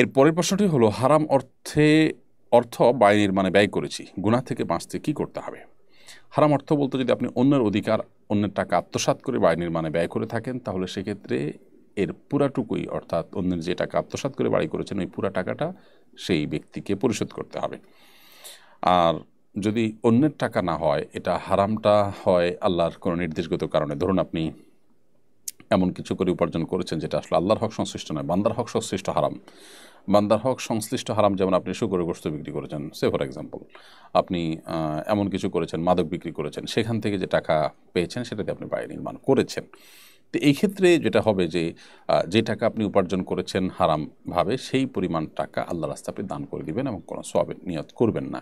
এর পরের প্রশ্নটি হলো, হারাম অর্থ ব্যয় নির্মাণে ব্যয় করেছি, গুনাহ থেকে বাঁচতে কি করতে হবে? হারাম অর্থ বলতে যদি আপনি অন্যের অধিকার, অন্যের টাকা আত্মসাৎ করে ব্যয় নির্মাণে ব্যয় করে থাকেন, তাহলে সেক্ষেত্রে এর পুরাটুকুই, অর্থাৎ অন্যের যে টাকা আত্মসাৎ করে বাড়ি করেছেন ওই পুরা টাকাটা সেই ব্যক্তিকে পরিশোধ করতে হবে। আর যদি অন্যের টাকা না হয়, এটা হারামটা হয় আল্লাহর কোনো নির্দেশগত কারণে। ধরুন আপনি এমন কিছু করে উপার্জন করেছেন যেটা আসলে আল্লাহর হক সংশ্লিষ্ট নয়, বান্দার হক সংশ্লিষ্ট হারাম। বান্দার হক সংশ্লিষ্ট হারাম, যেমন আপনি শুকরের গোশত বিক্রি করেছেন, সে ফর এক্সাম্পল। আপনি এমন কিছু করেছেন, মাদক বিক্রি করেছেন, সেখান থেকে যে টাকা পেয়েছেন সেটাতে আপনি ব্যয় নির্মাণ করেছেন। তো এই ক্ষেত্রে যেটা হবে যে টাকা আপনি উপার্জন করেছেন হারামভাবে, সেই পরিমাণ টাকা আল্লাহ রাস্তায় আপনি দান করে দিবেন এবং কোনো সওয়াবের নিয়ত করবেন না।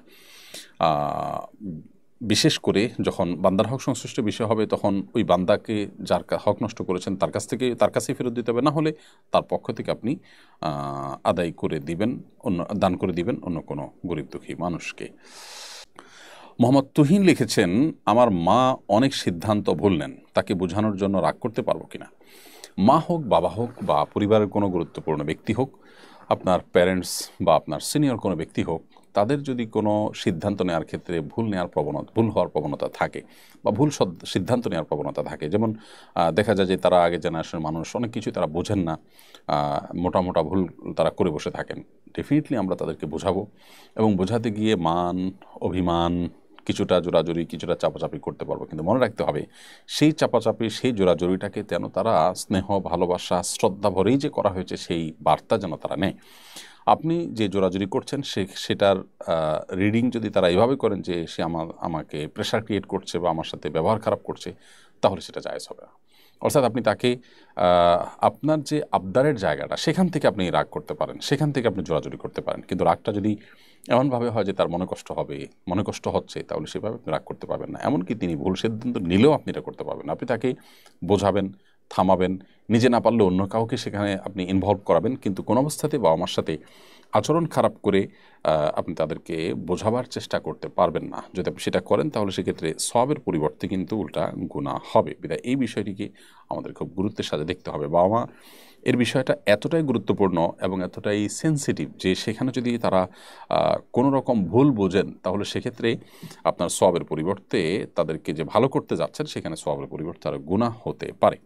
বিশেষ করে যখন বান্দার হক সংশ্লিষ্ট বিষয় হবে, তখন ওই বান্দাকে যার হক নষ্ট করেছেন তার কাছেই ফেরত দিতে হবে, না হলে তার পক্ষ থেকে আপনি আদায় করে দিবেন, দান করে দিবেন অন্য কোনো গরিব দুঃখী মানুষকে। মোহাম্মদ তুহিন লিখেছেন, আমার মা অনেক সিদ্ধান্ত ভুল নেন, তাকে বোঝানোর জন্য রাগ করতে পারবো কিনা? মা হোক, বাবা হোক, বা পরিবারের কোনো গুরুত্বপূর্ণ ব্যক্তি হোক, আপনার প্যারেন্টস বা আপনার সিনিয়র কোনো ব্যক্তি হোক, তাদের যদি কোনো সিদ্ধান্ত নেওয়ার ক্ষেত্রে ভুল হওয়ার প্রবণতা থাকে বা সিদ্ধান্ত নেওয়ার প্রবণতা থাকে, যেমন দেখা যায় যে তারা আগে জেনারেশনের মানুষ, অনেক কিছু তারা বোঝেন না, মোটা মোটা ভুল তারা করে বসে থাকেন। ডেফিনেটলি আমরা তাদেরকে বোঝাবো, এবং বোঝাতে গিয়ে মান, অভিমান, কিছুটা জোরাজুরি, কিছুটা চাপাচাপি করতে পারবো, কিন্তু মনে রাখতে হবে সেই চাপাচাপি, সেই জোরাজুরিটাকে যেন তারা স্নেহ, ভালোবাসা, শ্রদ্ধা ভরেই যে করা হয়েছে সেই বার্তা যেন তারা নেয়। আপনি যে জোরাজুরি করছেন সেটার রিডিং যদি তারা এভাবে করেন যে সে আমাকে প্রেশার ক্রিয়েট করছে বা আমার সাথে ব্যবহার খারাপ করছে, তাহলে সেটা জায়েজ হবে না। অর্থাৎ আপনি তাকে আপনার যে আবদারের জায়গাটা, সেখান থেকে আপনি রাগ করতে পারেন, সেখান থেকে আপনি জোরাজুরি করতে পারেন, কিন্তু রাগটা যদি এমনভাবে হয় যে তার মনে কষ্ট হচ্ছে, তাহলে সেভাবে আপনি রাগ করতে পারবেন না। এমনকি তিনি ভুল সিদ্ধান্ত নিলেও আপনি এটা করতে পারবেন না। আপনি তাকে বোঝাবেন, থামাবেন, নিজে না পারলে অন্য কাউকে সেখানে আপনি ইনভলভ করাবেন, কিন্তু কোনো অবস্থাতে বাবা মার সাথে আচরণ খারাপ করে আপনি তাদেরকে বোঝাবার চেষ্টা করতে পারবেন না। যদি আপনি সেটা করেন, তাহলে সেক্ষেত্রে সওয়াবের পরিবর্তে কিন্তু উল্টা গুনাহ হবে। বিধায় এই বিষয়টিকে আমাদের খুব গুরুত্বের সাথে দেখতে হবে। বাবা মা এর বিষয়টা এতটাই গুরুত্বপূর্ণ এবং এতটাই সেন্সিটিভ যে সেখানে যদি তারা কোনো রকম ভুল বোঝেন, তাহলে সেক্ষেত্রে আপনার সওয়াবের পরিবর্তে তাদেরকে যে ভালো করতে যাচ্ছেন, সেখানে সওয়াবের পরিবর্তে আরও গুনাহ হতে পারে।